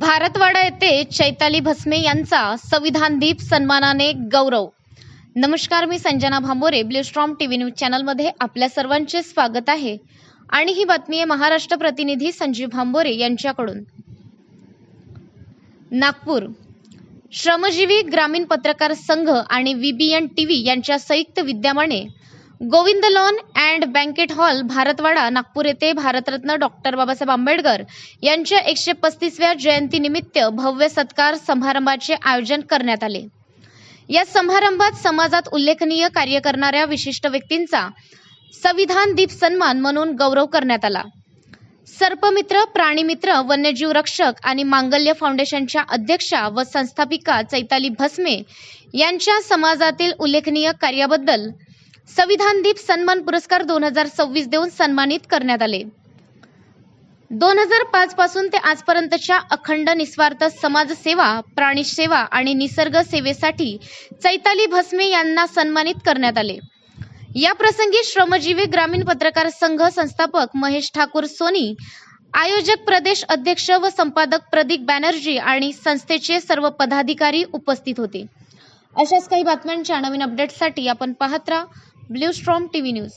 भारतवाडा येथे चैताली भस्मे यांचा संविधान दिन सन्मानाने गौरव। नमस्कार, मी Sanjana Bhambore, blue storm TV news चॅनलमध्ये आपल्या सर्वांचे स्वागत आहे आणि ही बातमी आहे महाराष्ट्र प्रतिनिधी संजीव भांबोरे यांच्याकडून। नागपूर श्रमजीवी ग्रामीण पत्रकार संघ आणि VBN टीव्ही यांच्या संयुक्त विद्यमाने Govind lawn and banquet hall Bharatwada Nagpur येथे भारतरत्न डॉक्टर बाबासाहेब आंबेडकर यांच्या 135व्या जयंतीनिमित्त भव्य सत्कार समारंभाचे आयोजन करण्यात आले। या समारंभात समाजात उल्लेखनीय कार्य करणाऱ्या विशिष्ट व्यक्तींचा संविधान दिन सन्मान म्हणून गौरव करण्यात आला। सर्पमित्र, प्राणीमित्र, वन्यजीव रक्षक आणि मांगल्य फाउंडेशनच्या अध्यक्षा व संस्थापिका चैताली भस्मे यांच्या समाजातील उल्लेखनीय कार्याबद्दल संविधान दिन सन्मान पुरस्कार 2026 देऊन सन्मानित करण्यात आले। 2005 पासून ते आजपर्यंतच्या अखंड निस्वार्थ समाजसेवा, प्राणीसेवा आणि निसर्ग सेवेसाठी चैताली भस्मे यांना सन्मानित करण्यात आले। या प्रसंगी श्रमजीवी ग्रामीण पत्रकार संघ संस्थापक महेश ठाकूर सोनी, आयोजक प्रदेश अध्यक्ष व संपादक प्रदीप बॅनर्जी आणि संस्थेचे सर्व पदाधिकारी उपस्थित होते। अशाच काही बातम्यांच्या नवीन अपडेट्ससाठी आपण पाहत राहा ब्लू स्टॉर्म टीव्ही न्यूज।